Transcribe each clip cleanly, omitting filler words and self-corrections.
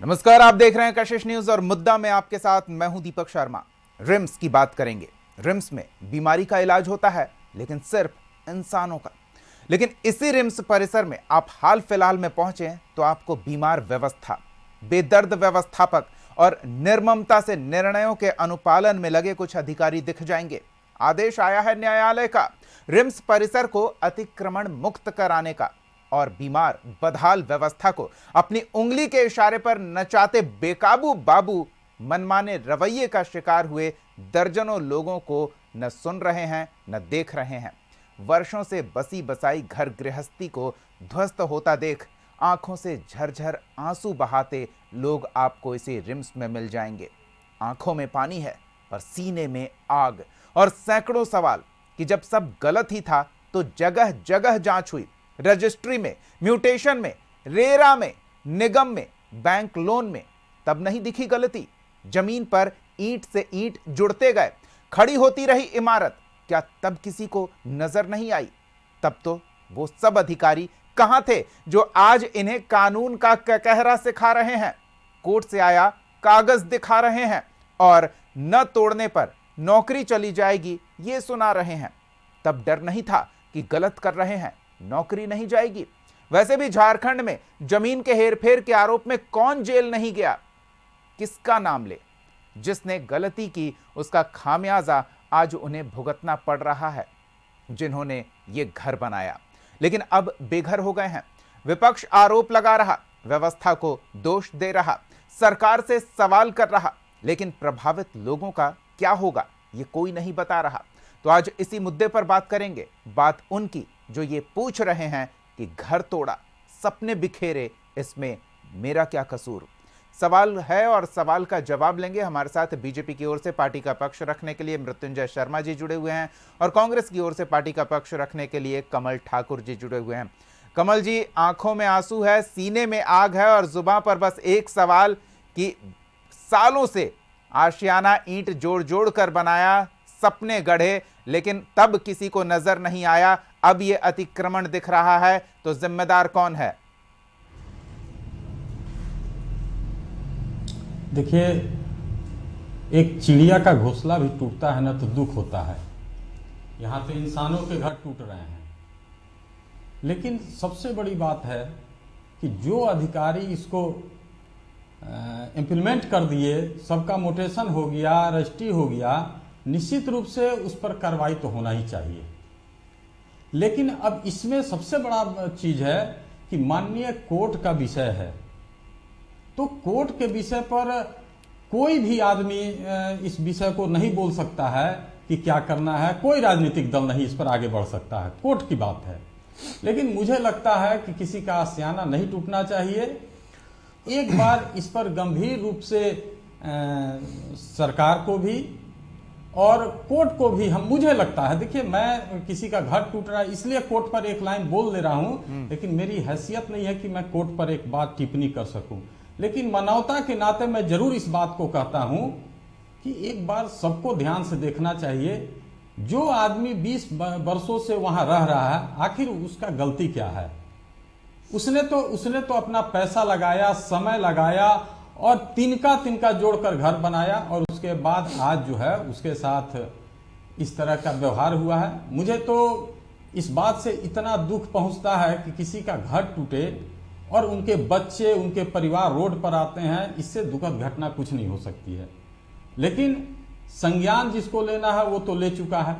नमस्कार, आप देख रहे हैं कशिश न्यूज और मुद्दा में आपके साथ मैं हूं दीपक शर्मा। रिम्स की बात करेंगे। रिम्स में बीमारी का इलाज होता है, लेकिन सिर्फ इंसानों का। लेकिन इसी रिम्स परिसर में आप हाल फिलहाल में पहुंचे तो आपको बीमार व्यवस्था, बेदर्द व्यवस्थापक और निर्ममता से निर्णयों के अनुपालन में लगे कुछ अधिकारी दिख जाएंगे। आदेश आया है न्यायालय का रिम्स परिसर को अतिक्रमण मुक्त कराने का, और बीमार बदहाल व्यवस्था को अपनी उंगली के इशारे पर नचाते बेकाबू बाबू मनमाने रवैये का शिकार हुए दर्जनों लोगों को न सुन रहे हैं न देख रहे हैं। वर्षों से बसी बसाई घर गृहस्थी को ध्वस्त होता देख आंखों से झरझर आंसू बहाते लोग आपको इसी रिम्स में मिल जाएंगे। आंखों में पानी है पर सीने में आग, और सैकड़ों सवाल कि जब सब गलत ही था तो जगह जगह जांच हुई, रजिस्ट्री में, म्यूटेशन में, रेरा में, निगम में, बैंक लोन में, तब नहीं दिखी गलती। जमीन पर ईंट से ईंट जुड़ते गए, खड़ी होती रही इमारत, क्या तब किसी को नजर नहीं आई? तब तो वो सब अधिकारी कहां थे जो आज इन्हें कानून का कहरा सिखा रहे हैं, कोर्ट से आया कागज दिखा रहे हैं और न तोड़ने पर नौकरी चली जाएगी ये सुना रहे हैं। तब डर नहीं था कि गलत कर रहे हैं, नौकरी नहीं जाएगी। वैसे भी झारखंड में जमीन के हेरफेर के आरोप में कौन जेल नहीं गया? किसका नाम ले? जिसने गलती की उसका खामियाजा आज उन्हें भुगतना पड़ रहा है। जिन्होंने ये घर बनाया लेकिन अब बेघर हो गए हैं। विपक्ष आरोप लगा रहा, व्यवस्था को दोष दे रहा, सरकार से सवाल कर रहा, लेकिन प्रभावित लोगों का क्या होगा ये कोई नहीं बता रहा। तो आज इसी मुद्दे पर बात करेंगे। बात उनकी जो ये पूछ रहे हैं कि घर तोड़ा, सपने बिखेरे, इसमें मेरा क्या कसूर? सवाल है और सवाल का जवाब लेंगे। हमारे साथ बीजेपी की ओर से पार्टी का पक्ष रखने के लिए मृत्युंजय शर्मा जी जुड़े हुए हैं और कांग्रेस की ओर से पार्टी का पक्ष रखने के लिए कमल ठाकुर जी जुड़े हुए हैं। कमल जी, आंखों में आंसू है, सीने में आग है और जुबान पर बस एक सवाल कि सालों से आशियाना ईंट जोड़ जोड़ कर बनाया, सपने गढ़े, लेकिन तब किसी को नजर नहीं आया। अब ये अतिक्रमण दिख रहा है तो जिम्मेदार कौन है? देखिए, एक चिड़िया का घोंसला भी टूटता है ना तो दुख होता है। यहाँ तो इंसानों के घर टूट रहे हैं, लेकिन सबसे बड़ी बात है कि जो अधिकारी इसको इम्प्लीमेंट कर दिए, सबका मोटेशन हो गया, रजिस्ट्री हो गया, निश्चित रूप से उस पर कार्रवाई तो होना ही चाहिए। लेकिन अब इसमें सबसे बड़ा चीज है कि माननीय कोर्ट का विषय है, तो कोर्ट के विषय पर कोई भी आदमी इस विषय को नहीं बोल सकता है कि क्या करना है। कोई राजनीतिक दल नहीं इस पर आगे बढ़ सकता है, कोर्ट की बात है। लेकिन मुझे लगता है कि किसी का आशियाना नहीं टूटना चाहिए। एक बार इस पर गंभीर रूप से सरकार को भी और कोर्ट को भी मुझे लगता है, देखिए, मैं किसी का घर टूट रहा है इसलिए कोर्ट पर एक लाइन बोल दे रहा हूं, लेकिन मेरी हैसियत नहीं है कि मैं कोर्ट पर एक बात टिप्पणी कर सकूं। लेकिन मानवता के नाते मैं जरूर इस बात को कहता हूं कि एक बार सबको ध्यान से देखना चाहिए। जो आदमी 20 वर्षों से वहां रह रहा है, आखिर उसका गलती क्या है? उसने तो अपना पैसा लगाया, समय लगाया और तिनका तिनका जोड़कर घर बनाया, और उसके बाद आज जो है उसके साथ इस तरह का व्यवहार हुआ है। मुझे तो इस बात से इतना दुख पहुंचता है कि किसी का घर टूटे और उनके बच्चे, उनके परिवार रोड पर आते हैं, इससे दुखद घटना कुछ नहीं हो सकती है। लेकिन संज्ञान जिसको लेना है वो तो ले चुका है।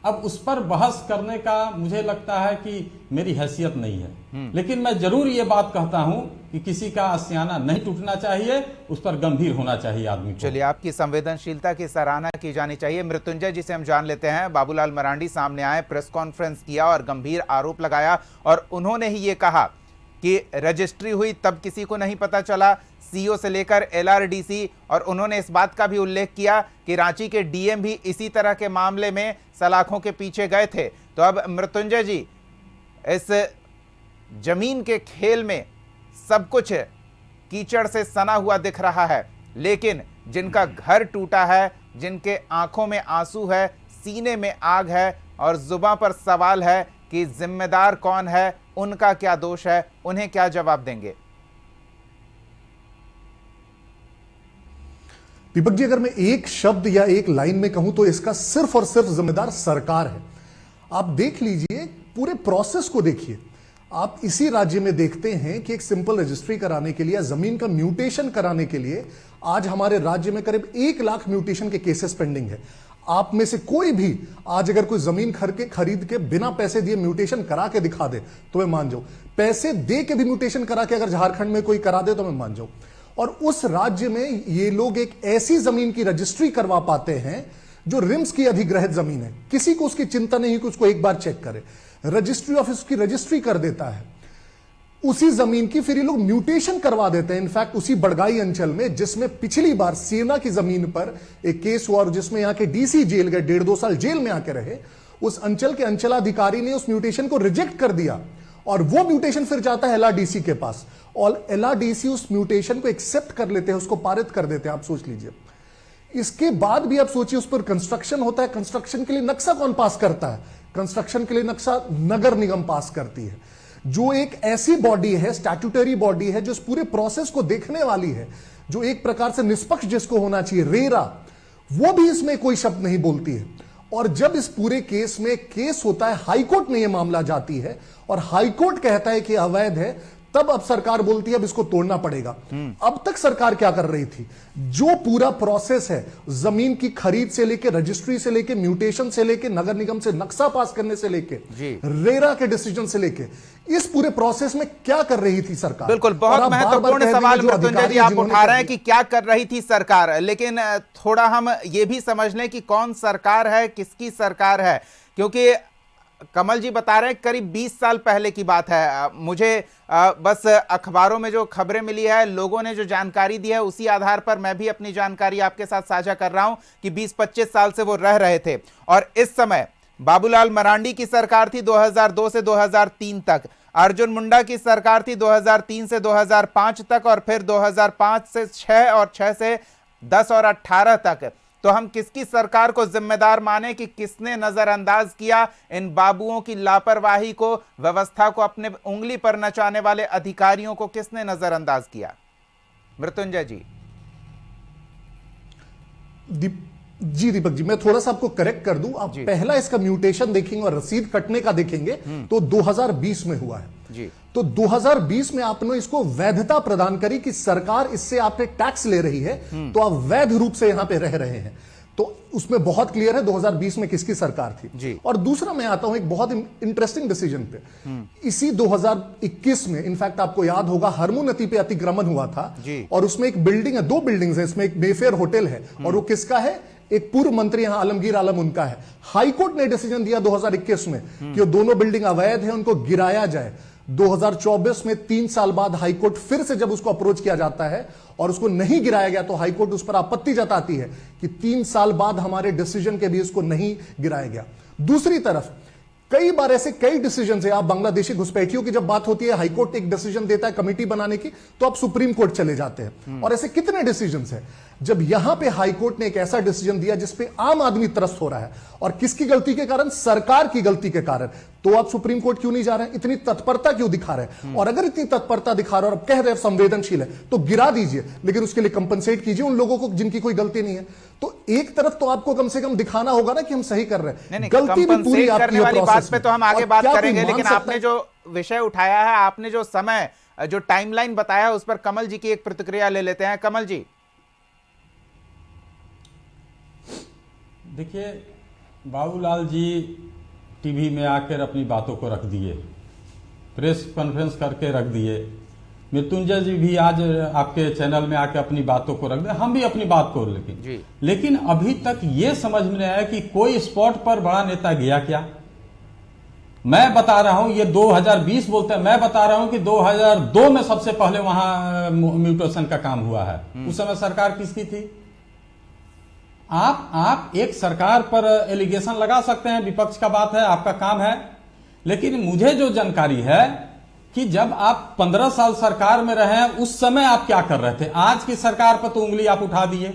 अब उस पर बहस करने का मुझे लगता है कि मेरी हैसियत नहीं है। लेकिन मैं जरूर ये बात कहता हूं कि किसी का आशियाना नहीं टूटना चाहिए, उस पर गंभीर होना चाहिए आदमी को। चलिए, आपकी संवेदनशीलता की सराहना की जानी चाहिए। मृत्युंजय जी से हम जान लेते हैं। बाबूलाल मरांडी सामने आए, प्रेस कॉन्फ्रेंस किया और गंभीर आरोप लगाया, और उन्होंने ही ये कहा कि रजिस्ट्री हुई तब किसी को नहीं पता चला, सीओ से लेकर एलआरडीसी, और उन्होंने इस बात का भी उल्लेख किया कि रांची के डीएम भी इसी तरह के मामले में सलाखों के पीछे गए थे। तो अब मृत्युंजय जी, इस जमीन के खेल में सब कुछ कीचड़ से सना हुआ दिख रहा है, लेकिन जिनका घर टूटा है, जिनके आंखों में आंसू है, सीने में आग है और जुबान पर सवाल है कि जिम्मेदार कौन है, उनका क्या दोष है, उन्हें क्या जवाब देंगे? दीपक जी, अगर मैं एक शब्द या एक लाइन में कहूं तो इसका सिर्फ और सिर्फ जिम्मेदार सरकार है। आप देख लीजिए, पूरे प्रोसेस को देखिए। आप इसी राज्य में देखते हैं कि एक सिंपल रजिस्ट्री कराने के लिए, जमीन का म्यूटेशन कराने के लिए आज हमारे राज्य में करीब 1 लाख म्यूटेशन के केसेस पेंडिंग है। आप में से कोई भी आज अगर कोई जमीन खरीद के बिना पैसे दिए म्यूटेशन करा के दिखा दे तो मैं मान जाऊं। पैसे दे के भी म्यूटेशन करा के अगर झारखंड में कोई करा दे तो मैं मान जाऊं। और उस राज्य में ये लोग एक ऐसी जमीन की रजिस्ट्री करवा पाते हैं जो रिम्स की अधिग्रहित जमीन है। किसी को उसकी चिंता नहीं कि उसको एक बार चेक करे, रजिस्ट्री ऑफिस की रजिस्ट्री कर देता है उसी जमीन की। फिर ये लोग म्यूटेशन करवा देते हैं। इनफैक्ट उसी बड़गाई अंचल में, जिसमें पिछली बार सेना की जमीन पर एक केस हुआ और जिसमें यहां के डीसी जेल गए, 1.5-2 साल जेल में आके रहे, उस अंचल के अंचलाधिकारी ने उस म्यूटेशन को रिजेक्ट कर दिया और वो म्यूटेशन फिर जाता है एलआरडीसी के पास और एलआरडीसी उस म्यूटेशन को एक्सेप्ट कर लेते हैं, उसको पारित कर देते हैं। आप सोच लीजिए, इसके बाद भी आप सोचिए उस पर कंस्ट्रक्शन होता है। कंस्ट्रक्शन के लिए नक्शा कौन पास करता है? कंस्ट्रक्शन के लिए नक्शा नगर निगम पास करती है, जो एक ऐसी बॉडी है, स्टैट्यूटरी बॉडी है, जो इस पूरे प्रोसेस को देखने वाली है, जो एक प्रकार से निष्पक्ष जिसको होना चाहिए, रेरा, वो भी इसमें कोई शब्द नहीं बोलती है। और जब इस पूरे केस में केस होता है, हाईकोर्ट में यह मामला जाती है और हाईकोर्ट कहता है कि अवैध है, तब अब सरकार बोलती है अब इसको तोड़ना पड़ेगा। अब तक सरकार क्या कर रही थी? जो पूरा प्रोसेस है, जमीन की खरीद से लेके, रजिस्ट्री से लेके, म्यूटेशन से लेके, नगर निगम से नक्शा पास करने से लेके, रेरा के डिसीजन से लेके, इस पूरे प्रोसेस में क्या कर रही थी सरकार? बिल्कुल, बहुत महत्वपूर्ण सवाल मृत्युंजय जी आप उठा रहे हैं कि क्या कर रही थी सरकार। लेकिन थोड़ा हम ये भी समझ लें कि कौन सरकार है, किसकी सरकार है, क्योंकि कमल जी बता रहे हैं करीब 20 साल पहले की बात है। मुझे बस अखबारों में जो खबरें मिली है, लोगों ने जो जानकारी दी है, उसी आधार पर मैं भी अपनी जानकारी आपके साथ साझा कर रहा हूं कि 20-25 साल से वो रह रहे थे। और इस समय बाबूलाल मरांडी की सरकार थी 2002 से 2003 तक, अर्जुन मुंडा की सरकार थी 2003 से 2005 तक, और फिर 2005 से 6 और 6 से 10 और 18 तक। तो हम किसकी सरकार को जिम्मेदार माने कि किसने नजरअंदाज किया इन बाबुओं की लापरवाही को, व्यवस्था को अपने उंगली पर नचाने वाले अधिकारियों को किसने नजरअंदाज किया? मृत्युंजय जी। जी दीपक जी, मैं थोड़ा सा आपको करेक्ट कर दूं। आप पहला इसका म्यूटेशन देखेंगे और रसीद कटने का देखेंगे तो 2020 में हुआ है जी। तो 2020 में आपने इसको वैधता प्रदान करी कि सरकार इससे आपने टैक्स ले रही है, तो आप वैध रूप से यहां पे रह रहे हैं। तो उसमें बहुत क्लियर है 2020 में किसकी सरकार थी जी। और दूसरा मैं आता हूं एक बहुत इंटरेस्टिंग डिसीजन पे। इसी 2021 में इनफैक्ट आपको याद होगा हरमू नदी पे अतिक्रमण हुआ था और उसमें एक बिल्डिंग है, 2 बिल्डिंग्स है, इसमें एक मेफेयर होटल है और वो किसका है? एक पूर्व मंत्री यहां आलमगीर आलम उनका है। हाईकोर्ट ने डिसीजन दिया 2021 में कि वो दोनों बिल्डिंग अवैध है, उनको गिराया जाए। 2024 में 3 साल बाद हाईकोर्ट फिर से जब उसको अप्रोच किया जाता है और उसको नहीं गिराया गया तो हाईकोर्ट उस पर आपत्ति जताती है कि 3 साल बाद हमारे डिसीजन के भी इसको नहीं गिराया गया। दूसरी तरफ कई बार ऐसे कई डिसीजन है। आप बांग्लादेशी घुसपैठियों की जब बात होती है, हाईकोर्ट एक डिसीजन देता है कमेटी बनाने की, तो आप सुप्रीम कोर्ट चले जाते हैं। और ऐसे कितने डिसीजन है जब यहां पे हाईकोर्ट ने एक ऐसा डिसीजन दिया जिसपे आम आदमी त्रस्त हो रहा है और किसकी गलती के कारण? सरकार की गलती के कारण। तो आप सुप्रीम कोर्ट क्यों नहीं जा रहे हैं? इतनी तत्परता क्यों दिखा रहे हैं? और अगर इतनी तत्परता दिखा रहे हैं और अब कह रहे हैं संवेदनशील है तो गिरा दीजिए, लेकिन उसके लिए कंपनसेट कीजिए उन लोगों को जिनकी कोई गलती नहीं है। तो एक तरफ तो आपको कम से कम दिखाना होगा ना कि हम सही कर रहे हैं। गलती भी पूरी आपकी वाली बात पे तो हम आगे बात करेंगे, लेकिन आपने जो विषय उठाया है, आपने जो समय, जो टाइमलाइन बताया है, उस पर कमल जी की एक प्रतिक्रिया ले लेते हैं। कमल जी। देखिए, बाबूलाल जी टीवी में आकर अपनी बातों को रख दिए, प्रेस कॉन्फ्रेंस करके रख दिए। मृत्युंजय जी भी आज आपके चैनल में आके अपनी बातों को रख दे, हम भी अपनी बात को लेकिन अभी तक ये समझ में नहीं आया कि कोई स्पॉट पर बड़ा नेता गया क्या। मैं बता रहा हूं, ये 2020 बोलते हैं, मैं बता रहा हूं कि 2002 में सबसे पहले वहां म्यूटेशन का काम हुआ है। उस समय सरकार किसकी थी? आप एक सरकार पर एलिगेशन लगा सकते हैं, विपक्ष का बात है, आपका काम है, लेकिन मुझे जो जानकारी है कि जब आप 15 साल सरकार में रहे हैं, उस समय आप क्या कर रहे थे? आज की सरकार पर तो उंगली आप उठा दिए,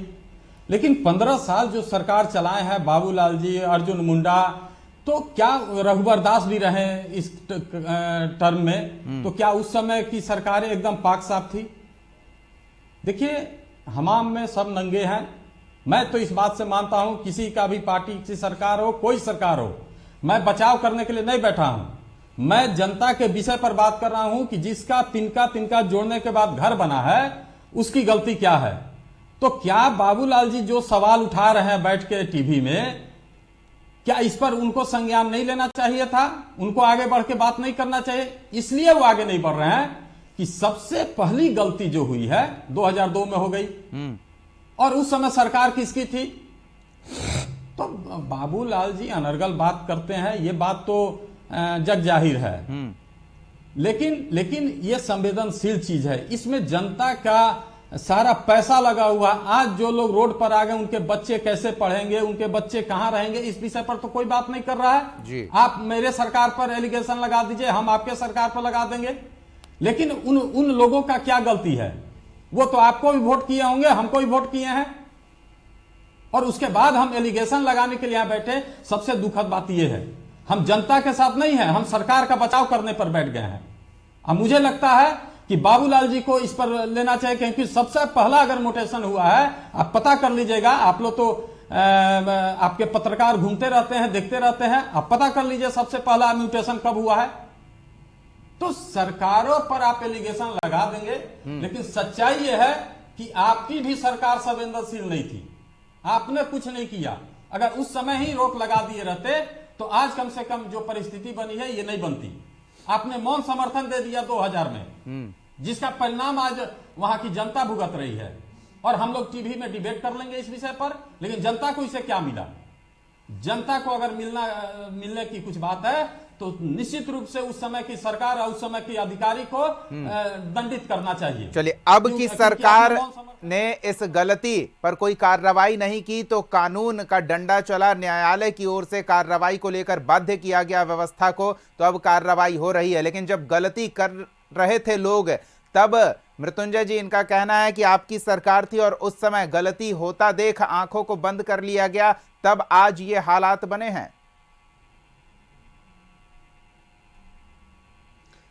लेकिन 15 साल जो सरकार चलाए हैं बाबूलाल जी, अर्जुन मुंडा, तो क्या रघुवर दास भी रहे इस टर्म में, तो क्या उस समय की सरकारें एकदम पाक साफ थी? देखिए, हमाम में सब नंगे हैं, मैं तो इस बात से मानता हूं, किसी का भी पार्टी की सरकार हो, कोई सरकार हो, मैं बचाव करने के लिए नहीं बैठा हूं। मैं जनता के विषय पर बात कर रहा हूं कि जिसका तिनका तिनका जोड़ने के बाद घर बना है, उसकी गलती क्या है। तो क्या बाबूलाल जी जो सवाल उठा रहे हैं बैठ के टीवी में, क्या इस पर उनको संज्ञान नहीं लेना चाहिए था? उनको आगे बढ़ के बात नहीं करना चाहिए? इसलिए वो आगे नहीं बढ़ रहे हैं कि सबसे पहली गलती जो हुई है 2002 में हो गई, और उस समय सरकार किसकी थी? तो बाबूलाल जी अनर्गल बात करते हैं, ये बात तो जग जाहिर है, लेकिन ये संवेदनशील चीज है, इसमें जनता का सारा पैसा लगा हुआ। आज जो लोग रोड पर आ गए, उनके बच्चे कैसे पढ़ेंगे, उनके बच्चे कहां रहेंगे, इस विषय पर तो कोई बात नहीं कर रहा है जी। आप मेरे सरकार पर एलिगेशन लगा दीजिए, हम आपके सरकार पर लगा देंगे, लेकिन उन लोगों का क्या गलती है? वो तो आपको भी वोट किए होंगे, हमको भी वोट किए हैं, और उसके बाद हम एलिगेशन लगाने के लिए यहां बैठे। सबसे दुखद बात यह है, हम जनता के साथ नहीं है, हम सरकार का बचाव करने पर बैठ गए हैं। अब मुझे लगता है कि बाबूलाल जी को इस पर लेना चाहिए, क्योंकि सबसे पहला अगर मोटेशन हुआ है, आप पता कर लीजिएगा, आप लोग तो आपके पत्रकार घूमते रहते हैं, देखते रहते हैं, आप पता कर लीजिए सबसे पहला म्यूटेशन कब हुआ है। तो सरकारों पर आप एलिगेशन लगा देंगे, लेकिन सच्चाई यह है कि आपकी भी सरकार संवेदनशील नहीं थी, आपने कुछ नहीं किया। अगर उस समय ही रोक लगा दिए रहते तो आज कम से कम जो परिस्थिति बनी है ये नहीं बनती। आपने मौन समर्थन दे दिया 2000 में, जिसका परिणाम आज वहां की जनता भुगत रही है। और हम लोग टीवी में डिबेट कर लेंगे इस विषय पर, लेकिन जनता को इससे क्या मिला? जनता को अगर मिलने की कुछ बात है तो निश्चित रूप से उस समय की सरकार और उस समय की अधिकारी को दंडित करना चाहिए। चलिए, अब की सरकार ने इस गलती पर कोई कार्रवाई नहीं की, तो कानून का डंडा चला, न्यायालय की ओर से कार्रवाई को लेकर बाध्य किया गया व्यवस्था को, तो अब कार्रवाई हो रही है। लेकिन जब गलती कर रहे थे लोग, तब मृत्युंजय जी, इनका कहना है कि आपकी सरकार थी और उस समय गलती होता देख आंखों को बंद कर लिया गया, तब आज ये हालात बने हैं।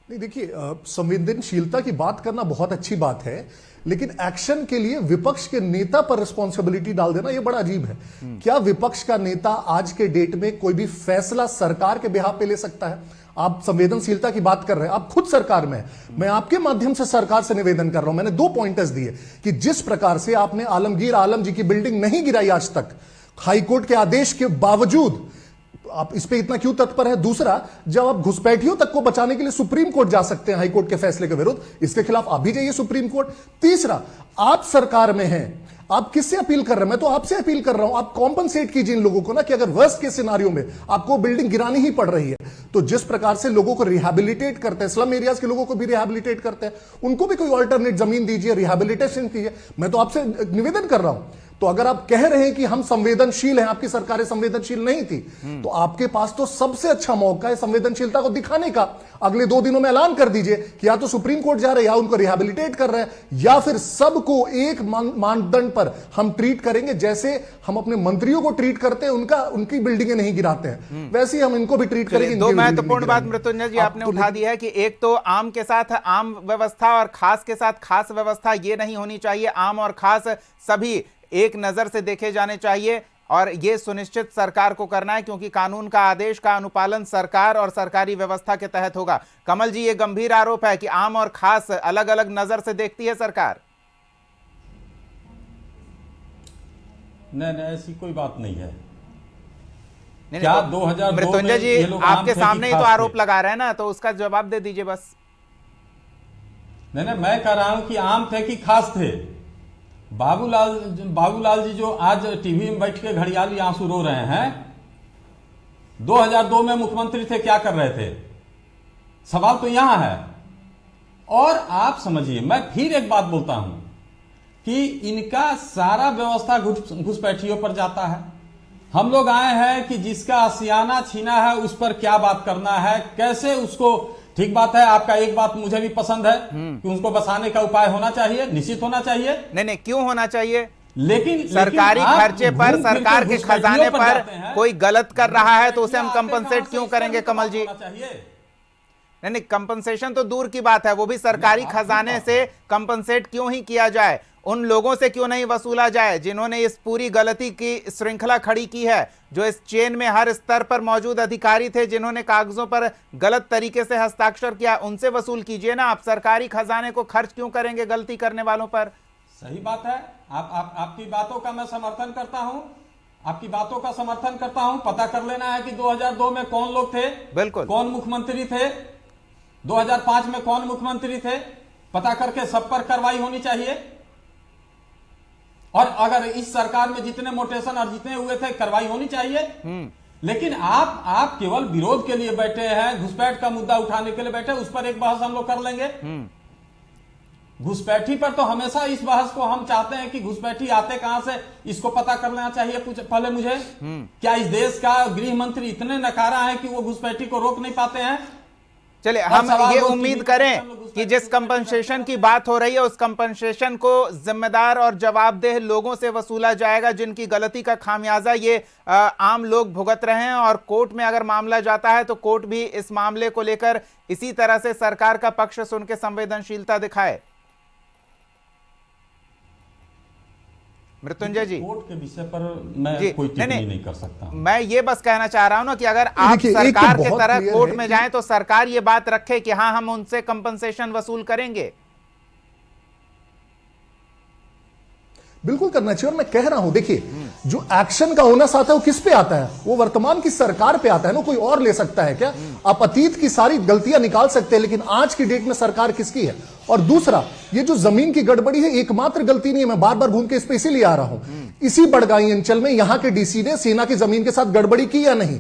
नहीं, देखिए, संवेदनशीलता की बात करना बहुत अच्छी बात है, लेकिन एक्शन के लिए विपक्ष के नेता पर रिस्पॉन्सिबिलिटी डाल देना यह बड़ा अजीब है। क्या विपक्ष का नेता आज के डेट में कोई भी फैसला सरकार के बिहाफ पे ले सकता है? आप संवेदनशीलता की बात कर रहे हैं, आप खुद सरकार में हैं। मैं आपके माध्यम से सरकार से निवेदन कर रहा हूं, मैंने 2 पॉइंटर्स दिए कि जिस प्रकार से आपने आलमगीर आलम जी की बिल्डिंग नहीं गिराई आज तक, हाईकोर्ट के आदेश के बावजूद, आप इस पे इतना क्यों तत्पर है? दूसरा, जब आप घुसपैठियों तक को बचाने के लिए सुप्रीम कोर्ट जा सकते हैं हाईकोर्ट के फैसले के विरुद्ध, इसके खिलाफ आप भी जाइए सुप्रीम कोर्ट। तीसरा, आप सरकार में हैं, आप किससे अपील कर रहे हैं? मैं तो आपसे अपील कर रहा हूं, आप कॉम्पनसेट कीजिए इन लोगों को ना, कि अगर वर्स्ट के सिनारियो में आपको बिल्डिंग गिरानी ही पड़ रही है, तो जिस प्रकार से लोगों को रिहैबिलिटेट करते हैं, स्लम एरियाज के लोगों को भी रिहैबिलिटेट करते हैं, उनको भी कोई ऑल्टरनेट जमीन दीजिए, रिहैबिलिटेशन कीजिए। मैं तो आपसे निवेदन कर रहा हूं। तो अगर आप कह रहे हैं कि हम संवेदनशील हैं, आपकी सरकारें संवेदनशील नहीं थी, तो आपके पास तो सबसे अच्छा मौका है संवेदनशीलता को दिखाने का। अगले 2 दिनों में ऐलान कर दीजिए कि या तो सुप्रीम कोर्ट जा रहे हैं, या उनको रिहैबिलिटेट कर रहे हैं, या फिर सबको एक मानदंड पर हम ट्रीट करेंगे, जैसे हम अपने मंत्रियों को ट्रीट करते हैं, उनकी बिल्डिंगें नहीं गिराते हैं, वैसे ही हम इनको भी ट्रीट करेंगे। 2 महत्वपूर्ण बात मृत्युंजय जी आपने उठा दी है कि एक तो आम के साथ आम व्यवस्था और खास के साथ खास व्यवस्था, ये नहीं होनी चाहिए। आम और खास सभी एक नजर से देखे जाने चाहिए, और यह सुनिश्चित सरकार को करना है, क्योंकि कानून का आदेश का अनुपालन सरकार और सरकारी व्यवस्था के तहत होगा। कमल जी, ये गंभीर आरोप है कि आम और खास अलग अलग नजर से देखती है सरकार। नहीं, ऐसी कोई बात नहीं है। नहीं, क्या तो 2002 मृत्युंजय जी आपके सामने ही तो आरोप लगा रहे हैं ना, तो उसका जवाब दे दीजिए बस। नहीं, मैं कह रहा हूं कि आम थे कि खास थे। बाबूलाल जी जो आज टीवी में बैठ के घड़ियाली आंसू रो रहे हैं, 2002 में मुख्यमंत्री थे, क्या कर रहे थे? सवाल तो यहां है। और आप समझिए, मैं फिर एक बात बोलता हूं कि इनका सारा व्यवस्था घुसपैठियों पर जाता है। हम लोग आए हैं कि जिसका आशियाना छीना है उस पर क्या बात करना है, कैसे उसको। ठीक बात है, आपका एक बात मुझे भी पसंद है कि उसको बसाने का उपाय होना चाहिए, निश्चित होना चाहिए। नहीं, क्यों होना चाहिए? लेकिन सरकारी खर्चे पर, सरकार के खजाने पर कोई गलत कर रहा है तो उसे हम कंपनसेट क्यों करेंगे? कमल जी, नहीं नहीं, कंपनसेशन तो दूर की बात है, वो भी सरकारी खजाने से कंपनसेट क्यों ही किया जाए, उन लोगों से क्यों नहीं वसूला जाए जिन्होंने इस पूरी गलती की श्रृंखला खड़ी की है, जो इस चेन में हर स्तर पर मौजूद अधिकारी थे जिन्होंने कागजों पर गलत तरीके से हस्ताक्षर किया, उनसे वसूल कीजिए ना। आप सरकारी खजाने को खर्च क्यों करेंगे गलती करने वालों पर? सही बात है। आपकी बातों का मैं समर्थन करता हूं, आपकी बातों का समर्थन करता हूं। पता कर लेना है कि 2002 में कौन लोग थे, बिल्कुल, कौन मुख्यमंत्री थे, 2005 में कौन मुख्यमंत्री थे, पता करके सब पर कार्रवाई होनी चाहिए। और अगर इस सरकार में जितने मोटेशन और जितने हुए थे कार्रवाई होनी चाहिए। लेकिन आप केवल विरोध के लिए बैठे हैं, घुसपैठ का मुद्दा उठाने के लिए बैठे, उस पर एक बहस हम लोग कर लेंगे। घुसपैठी पर तो हमेशा इस बहस को हम चाहते हैं कि घुसपैठी आते कहां से, इसको पता कर लेना चाहिए पहले मुझे। क्या इस देश का गृह मंत्री इतने नकारा है कि वो घुसपैठी को रोक नहीं पाते हैं? चलिए हम ये उम्मीद करें कि जिस कंपनसेशन की बात हो रही है उस कंपनसेशन को जिम्मेदार और जवाबदेह लोगों से वसूला जाएगा जिनकी गलती का खामियाजा ये आम लोग भुगत रहे हैं। और कोर्ट में अगर मामला जाता है तो कोर्ट भी इस मामले को लेकर इसी तरह से सरकार का पक्ष सुन के संवेदनशीलता दिखाए। मृत्युंजय जी, कोर्ट के विषय पर मैं कोई टिप्पणी नहीं कर सकता। मैं ये बस कहना चाह रहा हूं ना कि अगर आप सरकार के तरह कोर्ट में जाएं तो सरकार ये बात रखे कि हां हम उनसे कंपनसेशन वसूल करेंगे। बिल्कुल करना चाहिए। और मैं कह रहा हूं, देखिए जो एक्शन का ओनस आता है वो किस पे आता है? वो वर्तमान की सरकार पे आता है ना, कोई और ले सकता है क्या? आप अतीत की सारी गलतियां निकाल सकते हैं लेकिन आज की डेट में सरकार किसकी है? और दूसरा, ये जो जमीन की गड़बड़ी है एकमात्र गलती नहीं है, मैं बार बार घूम के इस पे इसीलिए आ रहा हूं। इसी बड़गाई अंचल में यहां के डीसी ने सेना की जमीन के साथ गड़बड़ी की या नहीं?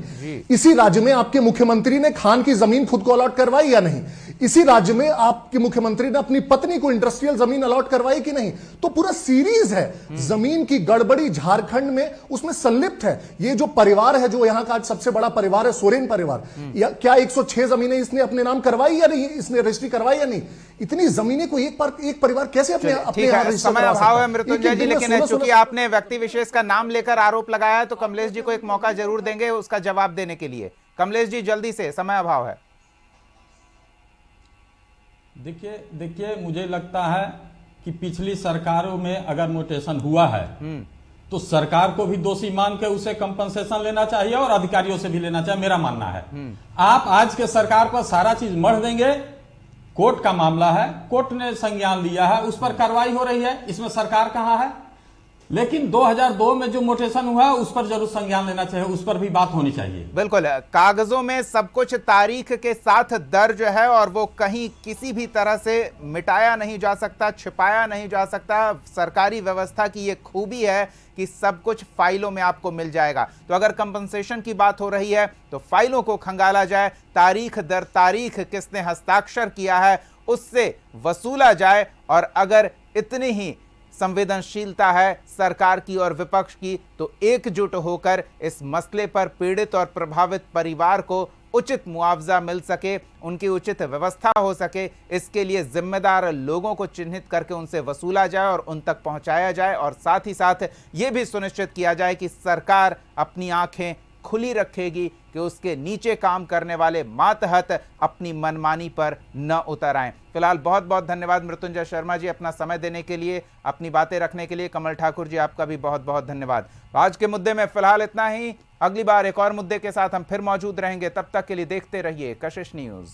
इसी राज्य में आपके मुख्यमंत्री ने खान की जमीन खुद को अलॉट करवाई या नहीं? इसी राज्य में आपके मुख्यमंत्री ने अपनी पत्नी को इंडस्ट्रियल जमीन अलॉट करवाई कि नहीं? तो पूरा सीरीज है जमीन की गड़बड़ी झारखंड में, उसमें संलिप्त है ये जो परिवार है, जो यहां का आज सबसे बड़ा परिवार है, सोरेन परिवार। या क्या 106 जमीनें इसने अपने नाम करवाई या नहीं? इसने रजिस्ट्री करवाई या नहीं? इतनी जमीनें को एक परिवार कैसे अपने समय अभाव है मृत्युंजय जी, लेकिन चूंकि आपने व्यक्ति विशेष का नाम लेकर आरोप लगाया तो कमलेश जी को एक मौका जरूर देंगे उसका जवाब देने के लिए। कमलेश जी जल्दी से, समय अभाव है। देखिए मुझे लगता है कि पिछली सरकारों में अगर म्यूटेशन हुआ है तो सरकार को भी दोषी मान के उसे कंपनसेशन लेना चाहिए और अधिकारियों से भी लेना चाहिए, मेरा मानना है। आप आज के सरकार पर सारा चीज मढ़ देंगे, कोर्ट का मामला है, कोर्ट ने संज्ञान लिया है, उस पर कार्रवाई हो रही है, इसमें सरकार कहां है? लेकिन 2002 में जो म्यूटेशन हुआ उस पर जरूर संज्ञान लेना चाहिए, उस पर भी बात होनी चाहिए। बिल्कुल, कागजों में सब कुछ तारीख के साथ दर्ज है और वो कहीं किसी भी तरह से मिटाया नहीं जा सकता, छिपाया नहीं जा सकता। सरकारी व्यवस्था की ये खूबी है कि सब कुछ फाइलों में आपको मिल जाएगा। तो अगर कंपनसेशन की बात हो रही है तो फाइलों को खंगाला जाए, तारीख दर तारीख किसने हस्ताक्षर किया है उससे वसूला जाए। और अगर इतनी ही संवेदनशीलता है सरकार की और विपक्ष की तो एकजुट होकर इस मसले पर पीड़ित और प्रभावित परिवार को उचित मुआवजा मिल सके, उनकी उचित व्यवस्था हो सके, इसके लिए जिम्मेदार लोगों को चिन्हित करके उनसे वसूला जाए और उन तक पहुंचाया जाए। और साथ ही साथ ये भी सुनिश्चित किया जाए कि सरकार अपनी आंखें खुली रखेगी कि उसके नीचे काम करने वाले मातहत अपनी मनमानी पर न उतर आएं। फिलहाल बहुत बहुत धन्यवाद मृत्युंजय शर्मा जी अपना समय देने के लिए, अपनी बातें रखने के लिए। कमल ठाकुर जी आपका भी बहुत बहुत धन्यवाद। आज के मुद्दे में फिलहाल इतना ही, अगली बार एक और मुद्दे के साथ हम फिर मौजूद रहेंगे। तब तक के लिए देखते रहिए कशिश न्यूज।